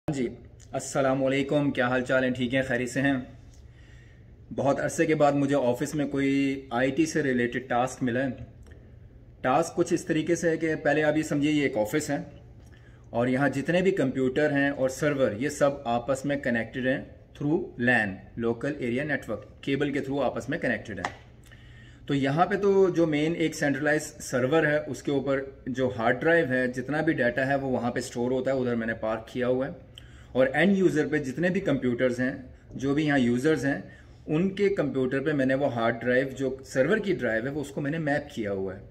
जी, अस्सलाम वालेकुम। क्या हाल चाल है? ठीक है, खैरियत से हैं? बहुत अरसे के बाद मुझे ऑफिस में कोई आईटी से रिलेटेड टास्क मिला है। टास्क कुछ इस तरीके से है कि पहले आप ये समझिए, ये एक ऑफिस है और यहाँ जितने भी कंप्यूटर हैं और सर्वर, ये सब आपस में कनेक्टेड हैं थ्रू लैन, लोकल एरिया नेटवर्क, केबल के थ्रू आपस में कनेक्टेड हैं। तो यहाँ पे तो जो मेन एक सेंट्रलाइज सर्वर है, उसके ऊपर जो हार्ड ड्राइव है, जितना भी डाटा है वो वहाँ पे स्टोर होता है, उधर मैंने पार्क किया हुआ है। और एंड यूज़र पे जितने भी कंप्यूटर्स हैं, जो भी यहाँ यूज़र्स हैं, उनके कंप्यूटर पे मैंने वो हार्ड ड्राइव, जो सर्वर की ड्राइव है, वो उसको मैंने मैप किया हुआ है,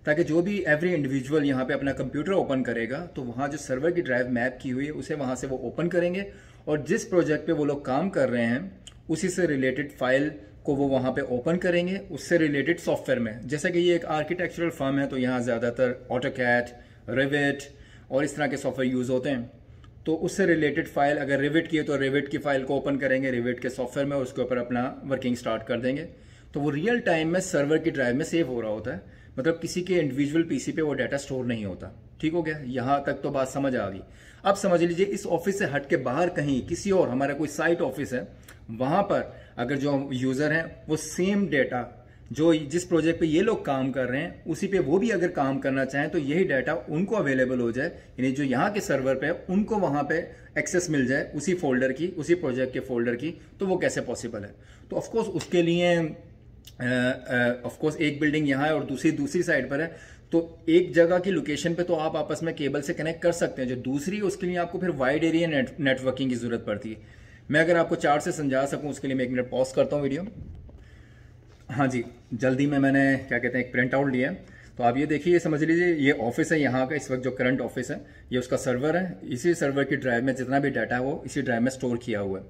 ताकि जो भी एवरी इंडिविजुअल यहाँ पे अपना कंप्यूटर ओपन करेगा तो वहाँ जो सर्वर की ड्राइव मैप की हुई है उसे वहाँ से वो ओपन करेंगे और जिस प्रोजेक्ट पे वो लोग काम कर रहे हैं उसी से रिलेटेड फाइल को वो वहाँ पे ओपन करेंगे, उससे रिलेटेड सॉफ्टवेयर में। जैसे कि ये एक आर्किटेक्चरल फर्म है तो यहाँ ज़्यादातर ऑटोकैड, रिविट और इस तरह के सॉफ्टवेयर यूज़ होते हैं। तो उससे रिलेटेड फाइल अगर रिविट की है तो रिविट की फाइल को ओपन करेंगे रिविट के सॉफ्टवेयर में, उसके ऊपर अपना वर्किंग स्टार्ट कर देंगे। तो वो रियल टाइम में सर्वर की ड्राइव में सेव हो रहा होता है, मतलब किसी के इंडिविजुअल पीसी पे वो डाटा स्टोर नहीं होता। ठीक हो गया? यहाँ तक तो बात समझ आ गई। अब समझ लीजिए इस ऑफिस से हट के बाहर कहीं किसी और, हमारा कोई साइट ऑफिस है, वहां पर अगर जो यूजर हैं वो सेम डेटा जो जिस प्रोजेक्ट पे ये लोग काम कर रहे हैं उसी पे वो भी अगर काम करना चाहें तो यही डाटा उनको अवेलेबल हो जाए, यानी जो यहाँ के सर्वर पे उनको वहां पे एक्सेस मिल जाए उसी फोल्डर की, उसी प्रोजेक्ट के फोल्डर की। तो वो कैसे पॉसिबल है? तो ऑफकोर्स उसके लिए ऑफकोर्स एक बिल्डिंग यहाँ है और दूसरी साइड पर है, तो एक जगह की लोकेशन पे तो आप आपस में केबल से कनेक्ट कर सकते हैं। जो दूसरी है उसके लिए आपको फिर वाइड एरिया नेटवर्किंग की जरूरत पड़ती है। मैं अगर आपको चार्ट से समझा सकूं उसके लिए मैं 1 मिनट पॉज करता हूं वीडियो। हाँ जी, जल्दी में मैंने क्या कहते हैं एक प्रिंट आउट लिया है। तो आप ये देखिए, ये समझ लीजिए ये ऑफिस है यहाँ का, इस वक्त जो करंट ऑफिस है ये उसका सर्वर है। इसी सर्वर की ड्राइव में जितना भी डाटा है वो इसी ड्राइव में स्टोर किया हुआ है।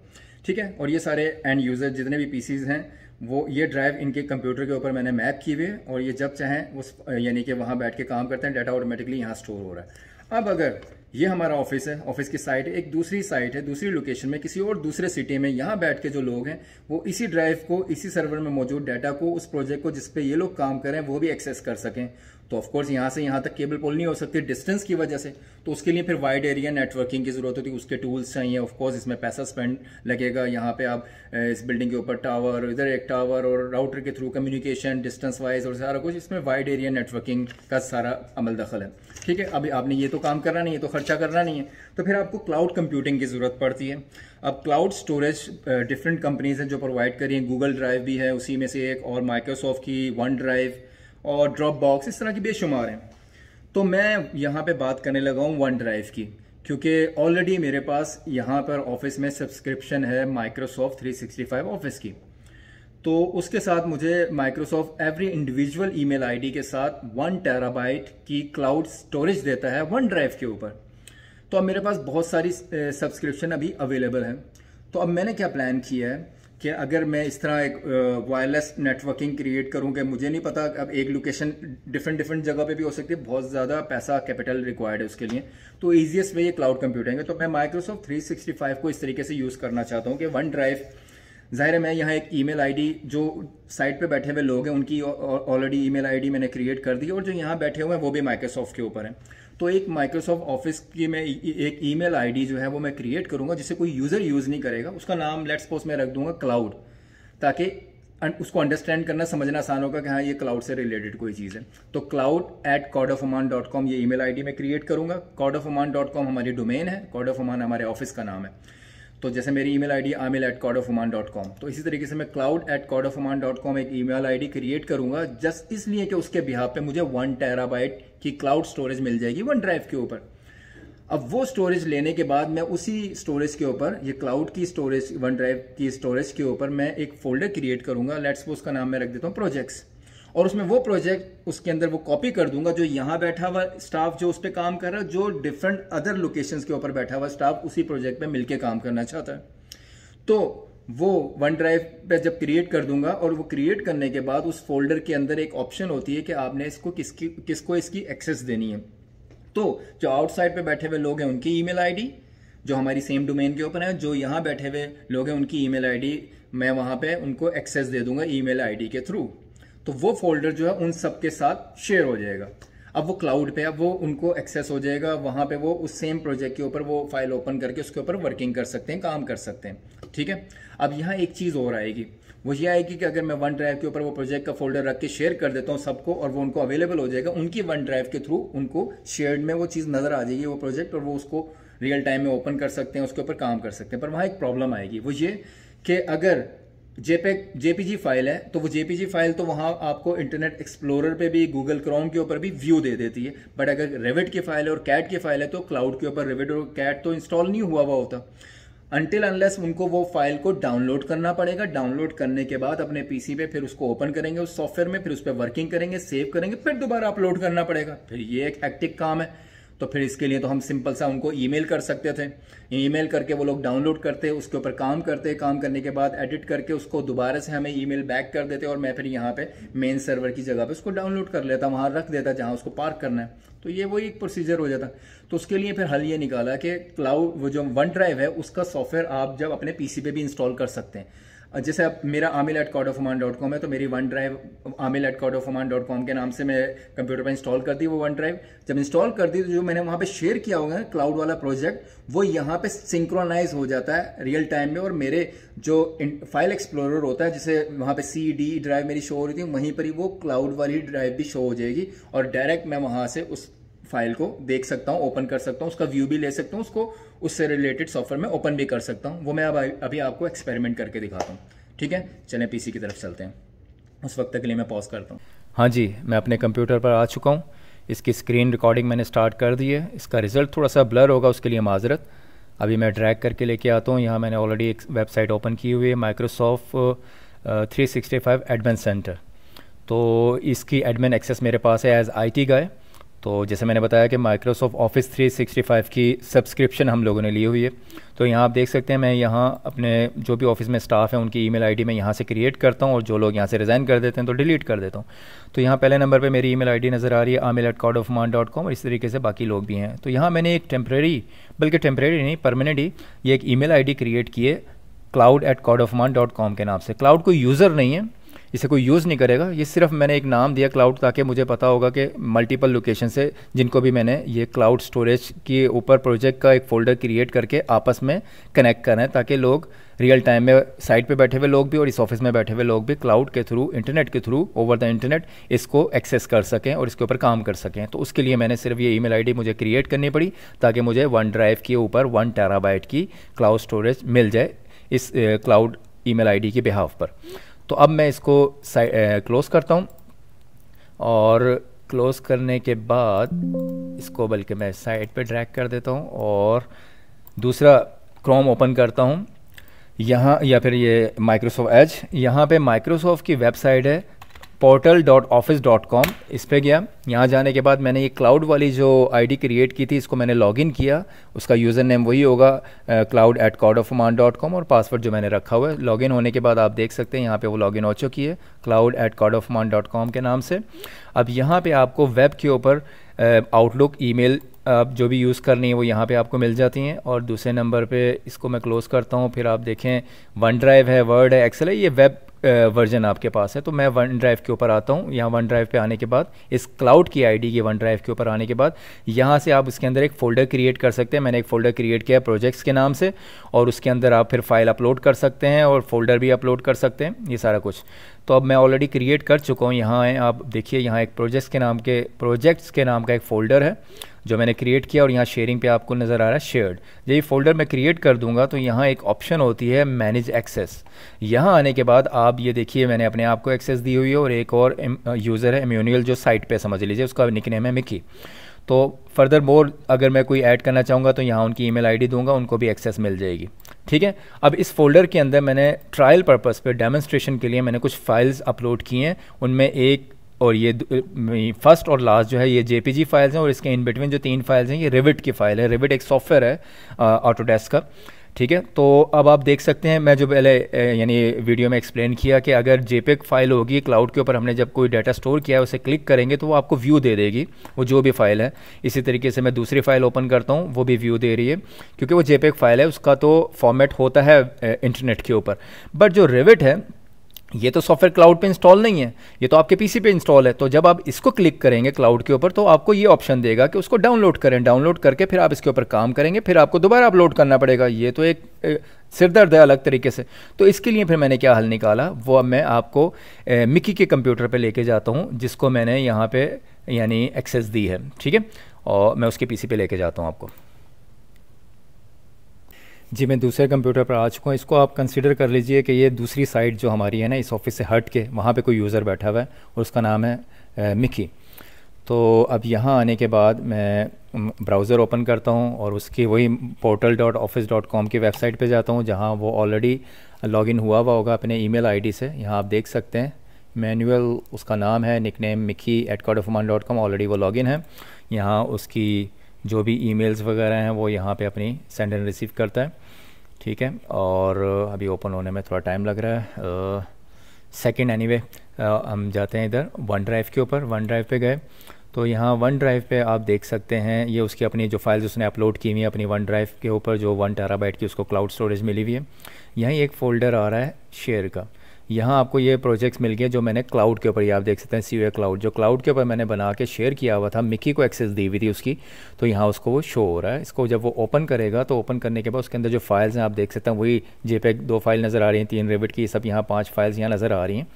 ठीक है? और ये सारे एंड यूजर जितने भी पीसीज हैं वो ये ड्राइव इनके कंप्यूटर के ऊपर मैंने मैप की हुई है और ये जब चाहें उस यानी कि वहाँ बैठ के काम करते हैं, डाटा ऑटोमेटिकली यहाँ स्टोर हो रहा है। अब अगर ये हमारा ऑफिस है, ऑफिस की साइट एक दूसरी साइट है, दूसरी लोकेशन में किसी और दूसरे सिटी में, यहाँ बैठ के जो लोग हैं वो इसी ड्राइव को, इसी सर्वर में मौजूद डाटा को, उस प्रोजेक्ट को जिस पे ये लोग काम कर रहे हैं वो भी एक्सेस कर सकें। तो ऑफकोर्स यहाँ से यहाँ तक केबल पुल नहीं हो सकती डिस्टेंस की वजह से, तो उसके लिए फिर वाइड एरिया नेटवर्किंग की जरूरत होती है, उसके टूल्स चाहिए। ऑफकोर्स इसमें पैसा स्पेंड लगेगा। यहाँ पे आप इस बिल्डिंग के ऊपर टावर, इधर एक टावर और राउटर के थ्रू कम्युनिकेशन डिस्टेंस वाइज और सारा कुछ, इसमें वाइड एरिया नेटवर्किंग का सारा अमल दखल है। ठीक है? अभी आपने ये तो काम करना नहीं है, तो खर्चा करना नहीं है, तो फिर आपको क्लाउड कंप्यूटिंग की जरूरत पड़ती है। अब क्लाउड स्टोरेज डिफरेंट कंपनीज हैं जो प्रोवाइड करी हैं। गूगल ड्राइव भी है उसी में से एक, और माइक्रोसॉफ्ट की वन ड्राइव और ड्रॉप बॉक्स, इस तरह की बेशुमार हैं। तो मैं यहाँ पे बात करने लगा हूँ वन ड्राइव की, क्योंकि ऑलरेडी मेरे पास यहाँ पर ऑफिस में सब्सक्रिप्शन है माइक्रोसॉफ्ट 365 ऑफिस की। तो उसके साथ मुझे Microsoft every individual email ID के साथ 1 टेराबाइट की क्लाउड स्टोरेज देता है वन ड्राइव के ऊपर। तो अब मेरे पास बहुत सारी सब्सक्रिप्शन अभी अवेलेबल है। तो अब मैंने क्या प्लान किया है कि अगर मैं इस तरह एक वायरलेस नेटवर्किंग क्रिएट करूं, कि मुझे नहीं पता, अब एक लोकेशन डिफरेंट जगह पे भी हो सकती है, बहुत ज़्यादा पैसा कैपिटल रिक्वायर्ड है उसके लिए, तो ईजीएस्ट वे ये क्लाउड कंप्यूटिंग है। तो मैं माइक्रोसॉफ्ट 365 को इस तरीके से यूज़ करना चाहता हूँ कि वन ड्राइव, जाहिर है मैं यहाँ एक ईमेल आईडी, जो साइट पे बैठे हुए लोग हैं उनकी ऑलरेडी ईमेल आईडी मैंने क्रिएट कर दी, और जो यहाँ बैठे हुए हैं वो भी माइक्रोसॉफ्ट के ऊपर है। तो एक माइक्रोसॉफ्ट ऑफिस की मैं एक ईमेल आईडी जो है वो मैं क्रिएट करूंगा जिसे कोई यूजर यूज नहीं करेगा। उसका नाम लेट्स सपोज मैं रख दूंगा क्लाउड, ताकि उसको अंडरस्टैंड करना समझना आसान होगा कि हाँ ये क्लाउड से रिलेटेड कोई चीज़ है। तो cloud@cordofoman.com ये ईमेल आईडी मैं क्रिएट करूंगा। cordofoman.com हमारी डोमेन है, cordofoman हमारे ऑफिस का नाम है। तो जैसे मेरी ईमेल आईडी amil@cordofoman.com, तो इसी तरीके से मैं cloud@cordofoman.com एक ईमेल आईडी क्रिएट करूंगा, जस्ट इसलिए कि उसके बिहाफ पे मुझे 1 टेराबाइट की क्लाउड स्टोरेज मिल जाएगी वन ड्राइव के ऊपर। अब वो स्टोरेज लेने के बाद मैं उसी स्टोरेज के ऊपर, ये क्लाउड की स्टोरेज, वन ड्राइव की स्टोरेज के ऊपर मैं एक फोल्डर क्रिएट करूंगा। लेट्स सपोज उसका नाम मैं रख देता हूँ प्रोजेक्ट्स, और उसमें वो प्रोजेक्ट उसके अंदर वो कॉपी कर दूंगा जो यहाँ बैठा हुआ स्टाफ जो उस पर काम कर रहा है, जो डिफरेंट अदर लोकेशंस के ऊपर बैठा हुआ स्टाफ उसी प्रोजेक्ट पे मिलके काम करना चाहता है। तो वो वन ड्राइव पे जब क्रिएट कर दूंगा, और वो क्रिएट करने के बाद उस फोल्डर के अंदर एक ऑप्शन होती है कि आपने इसको किसको इसकी एक्सेस देनी है। तो जो आउटसाइड पे बैठे हुए लोग हैं उनकी ईमेल आईडी जो हमारी सेम डोमेन के ऊपर है, जो यहाँ बैठे हुए लोग हैं उनकी ईमेल आईडी मैं वहां पे उनको एक्सेस दे दूंगा ईमेल आईडी के थ्रू। तो वो फोल्डर जो है उन सब के साथ शेयर हो जाएगा। अब वो क्लाउड पे, अब वो उनको एक्सेस हो जाएगा, वहाँ पे वो उस सेम प्रोजेक्ट के ऊपर वो फाइल ओपन करके उसके ऊपर वर्किंग कर सकते हैं, काम कर सकते हैं। ठीक है, अब यहाँ एक चीज़ और आएगी, वो ये आएगी कि अगर मैं वन ड्राइव के ऊपर वो प्रोजेक्ट का फोल्डर रख के शेयर कर देता हूँ सबको, और वो उनको अवेलेबल हो जाएगा, उनकी वन ड्राइव के थ्रू उनको शेयर्ड में वो चीज़ नज़र आ जाएगी, वो प्रोजेक्ट, और वो उसको रियल टाइम में ओपन कर सकते हैं, उसके ऊपर काम कर सकते हैं। पर वहाँ एक प्रॉब्लम आएगी, वो ये कि अगर जेपीजी फाइल है तो वो जेपीजी फाइल तो वहाँ आपको इंटरनेट एक्सप्लोरर पे भी, गूगल क्रोम के ऊपर भी व्यू दे देती है। बट अगर रेविट की फाइल है और कैट की फाइल है तो क्लाउड के ऊपर रेविट और कैट तो इंस्टॉल नहीं हुआ होता, अनटिल अनलेस उनको वो फाइल को डाउनलोड करना पड़ेगा। डाउनलोड करने के बाद अपने पीसी पे फिर उसको ओपन करेंगे उस सॉफ्टवेयर में, फिर उस पर वर्किंग करेंगे, सेव करेंगे, फिर दोबारा अपलोड करना पड़ेगा। फिर ये एक हेक्टिक काम है। तो फिर इसके लिए तो हम सिंपल सा उनको ईमेल कर सकते थे, ईमेल करके वो लोग डाउनलोड करते, उसके ऊपर काम करते, काम करने के बाद एडिट करके उसको दोबारा से हमें ईमेल बैक कर देते, और मैं फिर यहाँ पे मेन सर्वर की जगह पे उसको डाउनलोड कर लेता, वहाँ रख देता जहाँ उसको पार्क करना है। तो ये वही एक प्रोसीजर हो जाता। तो उसके लिए फिर हल ये निकाला कि क्लाउड, वो जो वन ड्राइव है उसका सॉफ्टवेयर आप जब अपने पीसी पे भी इंस्टॉल कर सकते हैं। जैसे अब मेरा amil@cordofman.com है, तो मेरी वन ड्राइव amil@cordofman.com के नाम से मैं कंप्यूटर पर इंस्टॉल कर दी वो वन ड्राइव। जब इंस्टॉल कर दी तो जो मैंने वहाँ पे शेयर किया होगा क्लाउड वाला प्रोजेक्ट, वो यहाँ पे सिंक्रोनाइज हो जाता है रियल टाइम में, और मेरे जो फाइल एक्सप्लोरर होता है जिसे वहाँ पे CD ड्राइव मेरी शो हो रही थी, वहीं पर ही वो क्लाउड वाली ड्राइव भी शो हो जाएगी, और डायरेक्ट मैं वहाँ से उस फाइल को देख सकता हूँ, ओपन कर सकता हूँ, उसका व्यू भी ले सकता हूँ, उसको उससे रिलेटेड सॉफ्टवेयर में ओपन भी कर सकता हूँ। वो मैं अभी आपको एक्सपेरिमेंट करके दिखाता हूँ। ठीक है, चलें पीसी की तरफ चलते हैं। उस वक्त के लिए मैं पॉज करता हूँ। हाँ जी, मैं अपने कंप्यूटर पर आ चुका हूँ। इसकी स्क्रीन रिकॉर्डिंग मैंने स्टार्ट कर दी है। इसका रिज़ल्ट थोड़ा सा ब्लर होगा, उसके लिए माजरत। अभी मैं ड्रैग करके लेके आता हूँ। यहाँ मैंने ऑलरेडी एक वेबसाइट ओपन की हुई है, माइक्रोसॉफ्ट 365 एडमिन सेंटर। तो इसकी एडमिन एक्सेस मेरे पास है एज IT गाय। तो जैसे मैंने बताया कि माइक्रोसॉफ्ट ऑफिस 365 की सब्सक्रिप्शन हम लोगों ने ली हुई है। तो यहाँ आप देख सकते हैं, मैं यहाँ अपने जो भी ऑफिस में स्टाफ है उनकी ईमेल आईडी मैं यहाँ से क्रिएट करता हूँ, और जो लोग यहाँ से रिज़ाइन कर देते हैं तो डिलीट कर देता हूँ। तो यहाँ पहले नंबर पे मेरी ईमेल आईडी नज़र आ रही है amil@cordofman.com, और इस तरीके से बाकी लोग भी हैं। तो यहाँ मैंने एक टेम्प्रेरी, बल्कि टेम्प्रेरी नहीं परमानेंट ही, ये एक ईमेल आईडी क्रिएट की है cloud@cordofman.com के नाम से। क्लाउड कोई यूज़र नहीं है, इसे कोई यूज़ नहीं करेगा, ये सिर्फ मैंने एक नाम दिया क्लाउड, ताकि मुझे पता होगा कि मल्टीपल लोकेशन से जिनको भी मैंने ये क्लाउड स्टोरेज के ऊपर प्रोजेक्ट का एक फ़ोल्डर क्रिएट करके आपस में कनेक्ट करना है, ताकि लोग रियल टाइम में साइट पे बैठे हुए लोग भी और इस ऑफिस में बैठे हुए लोग भी क्लाउड के थ्रू, इंटरनेट के थ्रू, ओवर द इंटरनेट इसको एक्सेस कर सकें और इसके ऊपर काम कर सकें। तो उसके लिए मैंने सिर्फ ये ईमेल आईडी मुझे क्रिएट करनी पड़ी, ताकि मुझे वन ड्राइव के ऊपर 1 टेराबाइट की क्लाउड स्टोरेज मिल जाए इस क्लाउड ईमेल आईडी के बिहाफ पर। तो अब मैं इसको क्लोज़ करता हूँ, और क्लोज़ करने के बाद इसको बल्कि मैं साइड पे ड्रैग कर देता हूँ और दूसरा क्रोम ओपन करता हूँ यहाँ, या फिर ये माइक्रोसॉफ्ट एज। यहाँ पे माइक्रोसॉफ्ट की वेबसाइट है portal.office.com, इस पे गया। यहाँ जाने के बाद मैंने ये क्लाउड वाली जो आईडी क्रिएट की थी इसको मैंने लॉगिन किया, उसका यूज़र नेम वही होगा cloud@cordofman.com, और पासवर्ड जो मैंने रखा हुआ है। लॉगिन होने के बाद आप देख सकते हैं यहाँ पे वो लॉगिन हो चुकी है cloud@cordofman.com के नाम से। अब यहाँ पे आपको वेब के ऊपर आउटलुक ईमेल आप जो भी यूज़ करनी है वो यहाँ पे आपको मिल जाती हैं। और दूसरे नंबर पे इसको मैं क्लोज़ करता हूँ। फिर आप देखें वन ड्राइव है, वर्ड है, एक्सेल है, ये वेब वर्जन आपके पास है। तो मैं वन ड्राइव के ऊपर आता हूँ। यहाँ वन ड्राइव पे आने के बाद इस क्लाउड की आईडी के वन ड्राइव के ऊपर आने के बाद यहाँ से आप इसके अंदर एक फ़ोल्डर क्रिएट कर सकते हैं। मैंने एक फ़ोल्डर क्रिएट किया प्रोजेक्ट्स के नाम से, और उसके अंदर आप फिर फाइल अपलोड कर सकते हैं और फोल्डर भी अपलोड कर सकते हैं, ये सारा कुछ। तो अब मैं ऑलरेडी क्रिएट कर चुका हूँ। यहाँ है, आप देखिए यहाँ एक प्रोजेक्ट्स के नाम का एक फ़ोल्डर है जो मैंने क्रिएट किया, और यहाँ शेयरिंग पे आपको नज़र आ रहा है शेयर्ड। जब ये फ़ोल्डर मैं क्रिएट कर दूंगा तो यहाँ एक ऑप्शन होती है मैनेज एक्सेस। यहाँ आने के बाद आप ये देखिए मैंने अपने आप को एक्सेस दी हुई है, और एक और यूज़र है इम्यूनियल जो साइट पे समझ लीजिए, उसका निकनेम है मिकी। तो फर्दर मोर अगर मैं कोई ऐड करना चाहूँगा तो यहाँ उनकी ईमेल आईडी दूंगा, उनको भी एक्सेस मिल जाएगी। ठीक है, अब इस फोल्डर के अंदर मैंने ट्रायल पर्पस पे डेमोन्स्ट्रेशन के लिए मैंने कुछ फाइल्स अपलोड की हैं। उनमें एक और ये फर्स्ट और लास्ट जो है ये जेपीजी फाइल्स हैं, और इसके इन बिटवीन जो 3 फाइल्स हैं ये रिविट की फ़ाइल है। रिविट एक सॉफ्टवेयर है ऑटोडेस्क का। ठीक है, तो अब आप देख सकते हैं मैं जो पहले यानी वीडियो में एक्सप्लेन किया कि अगर जेपेग फाइल होगी क्लाउड के ऊपर, हमने जब कोई डाटा स्टोर किया है उसे क्लिक करेंगे तो वो आपको व्यू दे देगी, वो जो भी फाइल है। इसी तरीके से मैं दूसरी फाइल ओपन करता हूँ, वो भी व्यू दे रही है, क्योंकि वो जेपेग फाइल है, उसका तो फॉर्मेट होता है इंटरनेट के ऊपर। बट जो रिविट है ये तो सॉफ्टवेयर क्लाउड पे इंस्टॉल नहीं है, ये तो आपके पीसी पे इंस्टॉल है। तो जब आप इसको क्लिक करेंगे क्लाउड के ऊपर तो आपको ये ऑप्शन देगा कि उसको डाउनलोड करें, डाउनलोड करके फिर आप इसके ऊपर काम करेंगे, फिर आपको दोबारा अपलोड करना पड़ेगा। ये तो एक सिरदर्द है अलग तरीके से। तो इसके लिए फिर मैंने क्या हल निकाला, वो अब मैं आपको मिकी के कंप्यूटर पर लेके जाता हूँ, जिसको मैंने यहाँ पर यानी एक्सेस दी है, ठीक है, और मैं उसके पीसी पे लेके जाता हूँ आपको। जी मैं दूसरे कंप्यूटर पर आ चुका हूँ। इसको आप कंसिडर कर लीजिए कि ये दूसरी साइट जो हमारी है ना, इस ऑफिस से हट के वहाँ पे कोई यूज़र बैठा हुआ है और उसका नाम है मिकी। तो अब यहाँ आने के बाद मैं ब्राउज़र ओपन करता हूँ और उसकी वही portal.office.com की वेबसाइट पे जाता हूँ, जहाँ वो ऑलरेडी लॉगिन हुआ होगा अपने ईमेल आईडी से। यहाँ आप देख सकते हैं मैनुअल उसका नाम है, निकनेम mickey@cardofoman.com, ऑलरेडी वो लॉगिन है। यहाँ उसकी जो भी ईमेल्स वगैरह हैं वो यहाँ पे अपनी सेंड एंड रिसीव करता है, ठीक है। और अभी ओपन होने में थोड़ा टाइम लग रहा है। सेकंड एनीवे हम जाते हैं इधर वन ड्राइव के ऊपर। वन ड्राइव पे गए तो यहाँ वन ड्राइव पे आप देख सकते हैं ये उसकी अपनी जो फाइल्स उसने अपलोड की हुई है अपनी वन ड्राइव के ऊपर, जो 1 टेराबाइट की उसको क्लाउड स्टोरेज मिली हुई है। यहीं एक फ़ोल्डर आ रहा है शेयर का। यहाँ आपको ये प्रोजेक्ट्स मिल गए जो मैंने क्लाउड के ऊपर, ये आप देख सकते हैं CUA क्लाउड, जो क्लाउड के ऊपर मैंने बना के शेयर किया हुआ था, मिकी को एक्सेस दी हुई थी उसकी। तो यहाँ उसको वो शो हो रहा है। इसको जब वो ओपन करेगा तो ओपन करने के बाद उसके अंदर जो फाइल्स हैं आप देख सकते हैं, वही JPEG 2 फाइल नज़र आ रही हैं, 3 रेविट की, सब यहाँ 5 फाइल्स यहाँ नज़र आ रही हैं।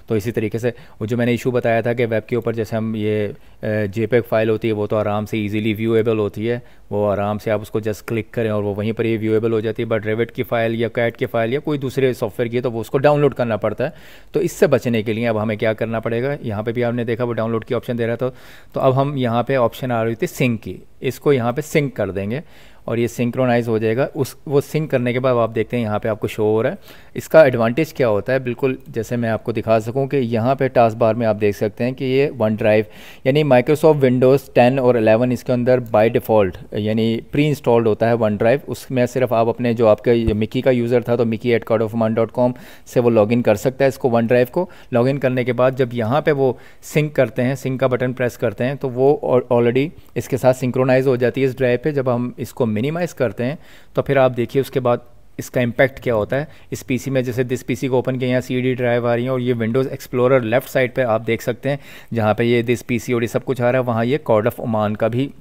तो इसी तरीके से वो जो मैंने इशू बताया था कि वेब के ऊपर जैसे हम ये JPEG फाइल होती है वो तो आराम से ईजिली व्यूएबल होती है, वो आराम से आप उसको जस्ट क्लिक करें और वो वहीं पर ही व्यूएबल हो जाती है। बट रेविट की फ़ाइल या कैट की फ़ाइल या कोई दूसरे सॉफ्टवेयर की है तो वो उसको डाउनलोड करना पड़ता है। तो इससे बचने के लिए अब हमें क्या करना पड़ेगा, यहाँ पे भी आपने देखा वो डाउनलोड की ऑप्शन दे रहा था। तो अब हम यहाँ पे ऑप्शन आ रही थी सिंक की, इसको यहाँ पे सिंक कर देंगे और ये सिंक्रोनाइज़ हो जाएगा। वो सिंक करने के बाद आप देखते हैं यहाँ पे आपको शो हो रहा है। इसका एडवांटेज क्या होता है, बिल्कुल जैसे मैं आपको दिखा सकूँ कि यहाँ पे टास्क बार में आप देख सकते हैं कि ये वन ड्राइव यानी माइक्रोसॉफ्ट विंडोज़ 10 और 11 इसके अंदर बाय डिफ़ॉल्ट यानी प्री इंस्टॉल्ड होता है वन ड्राइव। उसमें सिर्फ आप अपने जो आपका मिकी का यूज़र था तो mickey@cardofoman.com से वो लॉगिन कर सकता है इसको वन ड्राइव को। लॉगिन करने के बाद जब यहाँ पर वो सिंक करते हैं, सिंक का बटन प्रेस करते हैं तो वो ऑलरेडी इसके साथ सिंक्रोनाइज़ हो जाती है इस ड्राइव पर। जब हम इसको मिनिमाइज़ करते हैं तो फिर आप देखिए उसके बाद इसका इम्पैक्ट क्या होता है इस पीसी में। जैसे दिस पीसी को ओपन किया, यहाँ CD ड्राइव आ रही है और ये विंडोज़ एक्सप्लोरर लेफ्ट साइड पे आप देख सकते हैं जहाँ पे ये दिस पीसी और ये सब कुछ आ रहा है, वहाँ ये कॉर्ड ऑफ ओमान का भी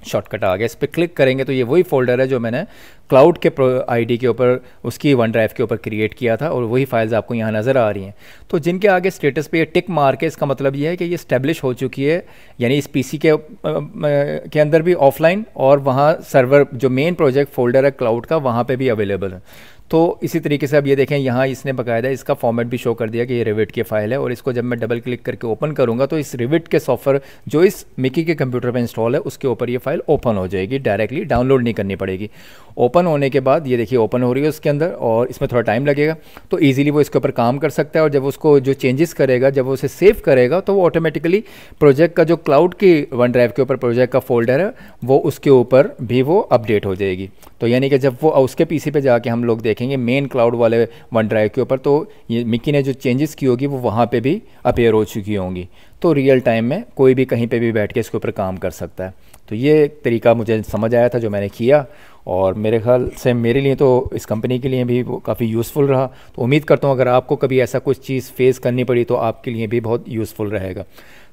शॉर्टकट आ गया। इस पर क्लिक करेंगे तो ये वही फोल्डर है जो मैंने क्लाउड के आईडी के ऊपर उसकी वन ड्राइव के ऊपर क्रिएट किया था और वही फाइल्स आपको यहाँ नज़र आ रही हैं। तो जिनके आगे स्टेटस पे ये टिक मार्क है, इसका मतलब ये है कि ये स्टैब्लिश हो चुकी है, यानी इस पीसी के अंदर भी ऑफलाइन और वहाँ सर्वर जो मेन प्रोजेक्ट फोल्डर है क्लाउड का वहाँ पे भी अवेलेबल है। तो इसी तरीके से अब ये देखें यहाँ इसने बाकायदा इसका फॉर्मेट भी शो कर दिया कि ये रिविट की फ़ाइल है और इसको जब मैं डबल क्लिक करके ओपन करूँगा तो इस रिविट के सॉफ्टवेयर जो इस मिकी के कंप्यूटर पे इंस्टॉल है उसके ऊपर ये फ़ाइल ओपन हो जाएगी, डायरेक्टली डाउनलोड नहीं करनी पड़ेगी। ओपन होने के बाद ये देखिए ओपन हो रही है उसके अंदर और इसमें थोड़ा टाइम लगेगा तो ईजिली वो इसके ऊपर काम कर सकता है। और जब उसको जो चेंजेस करेगा, जब वो उसे सेव करेगा तो वो ऑटोमेटिकली प्रोजेक्ट का जो क्लाउड की वन ड्राइव के ऊपर प्रोजेक्ट का फोल्डर है वो उसके ऊपर भी वो अपडेट हो जाएगी। तो यानी कि जब वो उसके पीसी पे जाके हम लोग देखेंगे मेन क्लाउड वाले वन ड्राइव के ऊपर तो ये मिकी ने जो चेंजेस की होगी वो वहाँ पे भी अपीयर हो चुकी होंगी। तो रियल टाइम में कोई भी कहीं पे भी बैठ के इसके ऊपर काम कर सकता है। तो ये तरीका मुझे समझ आया था जो मैंने किया और मेरे ख्याल से मेरे लिए तो इस कंपनी के लिए भी वो काफ़ी यूज़फुल रहा। तो उम्मीद करता हूँ अगर आपको कभी ऐसा कुछ चीज़ फेस करनी पड़ी तो आपके लिए भी बहुत यूज़फुल रहेगा।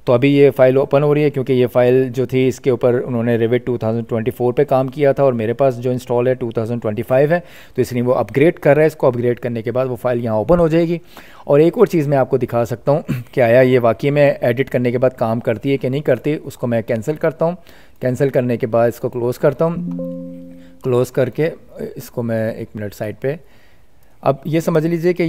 तो अभी ये फ़ाइल ओपन हो रही है क्योंकि ये फ़ाइल जो थी इसके ऊपर उन्होंने रिविट 2024 पे काम किया था और मेरे पास जो इंस्टॉल है 2025 है, तो इसलिए वो अपग्रेड कर रहा है। इसको अपग्रेड करने के बाद वो फ़ाइल यहाँ ओपन हो जाएगी। और एक और चीज़ मैं आपको दिखा सकता हूँ कि आया ये वाकई में एडिट करने के बाद काम करती है कि नहीं करती। उसको मैं कैंसिल करता हूँ। कैंसिल करने के बाद इसको क्लोज़ करता हूँ। क्लोज़ करके इसको मैं 1 मिनट साइड पर, अब ये समझ लीजिए कि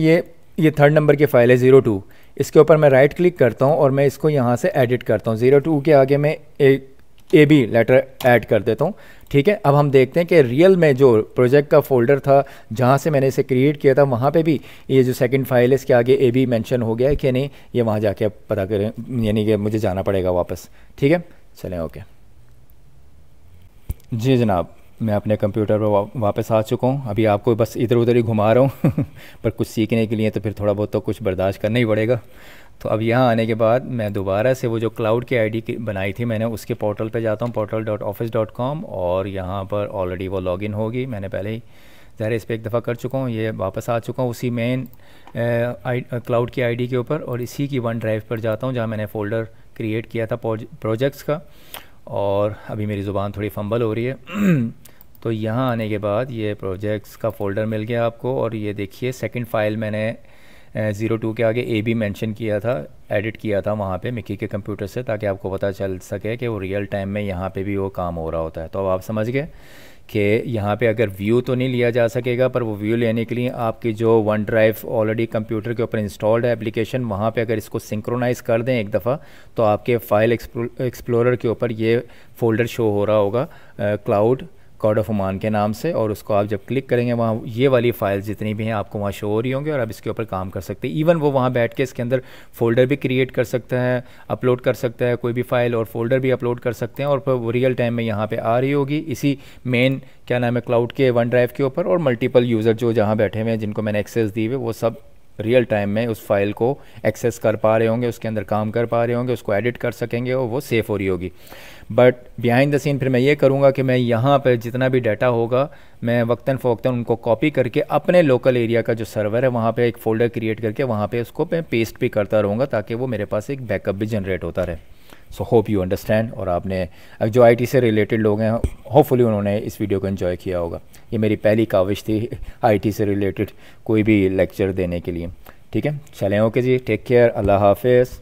ये 3rd नंबर की फ़ाइल है 02। इसके ऊपर मैं राइट क्लिक करता हूँ और मैं इसको यहाँ से एडिट करता हूँ। 02 के आगे मैं AB लेटर ऐड कर देता हूँ। ठीक है, अब हम देखते हैं कि रियल में जो प्रोजेक्ट का फोल्डर था जहाँ से मैंने इसे क्रिएट किया था वहाँ पे भी ये जो सेकंड फाइल है इसके आगे AB मेंशन हो गया है कि नहीं, ये वहाँ जाके आप पता करें, यानी कि मुझे जाना पड़ेगा वापस। ठीक है, चलें, ओके जी जनाब, मैं अपने कंप्यूटर पर वापस आ चुका हूँ। अभी आपको बस इधर उधर ही घुमा रहा हूँ पर कुछ सीखने के लिए तो फिर थोड़ा बहुत तो कुछ बर्दाश्त करना ही पड़ेगा। तो अब यहाँ आने के बाद मैं दोबारा से वो जो क्लाउड की आईडी बनाई थी मैंने उसके पोर्टल पे जाता हूँ, portal.office.com, और यहाँ पर ऑलरेडी वो लॉगिन होगी। मैंने पहले ही ज़ाहिर इस पर एक दफ़ा कर चुका हूँ, ये वापस आ चुका हूँ उसी मेन क्लाउड की आईडी के ऊपर, और इसी की वन ड्राइव पर जाता हूँ जहाँ मैंने फ़ोल्डर क्रिएट किया था प्रोजेक्ट्स का। और अभी मेरी ज़ुबान थोड़ी फंबल हो रही है तो यहाँ आने के बाद ये प्रोजेक्ट्स का फ़ोल्डर मिल गया आपको, और ये देखिए सेकंड फ़ाइल मैंने 02 के आगे AB मेंशन किया था, एडिट किया था वहाँ पे मिक्की के कंप्यूटर से, ताकि आपको पता चल सके कि वो रियल टाइम में यहाँ पे भी वो काम हो रहा होता है। तो अब आप समझ गए कि यहाँ पे अगर व्यू तो नहीं लिया जा सकेगा, पर वो व्यू लेने के लिए आपकी जो वन ड्राइव ऑलरेडी कंप्यूटर के ऊपर इंस्टॉल्ड है एप्लीकेशन, वहाँ पे अगर इसको सिंक्रोनाइज़ कर दें एक दफ़ा, तो आपके फ़ाइल एक्सप्लोरर के ऊपर ये फ़ोल्डर शो हो रहा होगा क्लाउड कॉड ऑफ ओमान के नाम से, और उसको आप जब क्लिक करेंगे वहाँ ये वाली फ़ाइल जितनी भी हैं आपको वहाँ शो हो रही होंगी, और आप इसके ऊपर काम कर सकते हैं। इवन वो वहाँ बैठ के इसके अंदर फ़ोल्डर भी क्रिएट कर सकता है, अपलोड कर सकता है कोई भी फ़ाइल, और फ़ोल्डर भी अपलोड कर सकते हैं, और फिर वो रियल टाइम में यहाँ पे आ रही होगी इसी मेन क्या नाम है क्लाउड के वन ड्राइव के ऊपर। और मल्टीपल यूज़र जो जहाँ बैठे हुए हैं जिनको मैंने एक्सेस दी हुई, वो सब रियल टाइम में उस फाइल को एक्सेस कर पा रहे होंगे, उसके अंदर काम कर पा रहे होंगे, उसको एडिट कर सकेंगे, और वो सेफ़ हो रही होगी। बट बिहाइंड द सीन फिर मैं ये करूँगा कि मैं यहाँ पर जितना भी डाटा होगा मैं वक्तन फ़वक्तन उनको कॉपी करके अपने लोकल एरिया का जो सर्वर है वहाँ पे एक फ़ोल्डर क्रिएट करके वहाँ पे उसको मैं पेस्ट भी करता रहूँगा, ताकि वो मेरे पास एक बैकअप भी जनरेट होता रहे। So hope you understand. और आपने जो IT से रिलेटेड लोग हैं होपफुली उन्होंने इस वीडियो को एंजॉय किया होगा। ये मेरी पहली काविश थी IT से रिलेटेड कोई भी लेक्चर देने के लिए। ठीक है, चलें, ओके जी, टेक केयर, अल्लाह हाफिज़।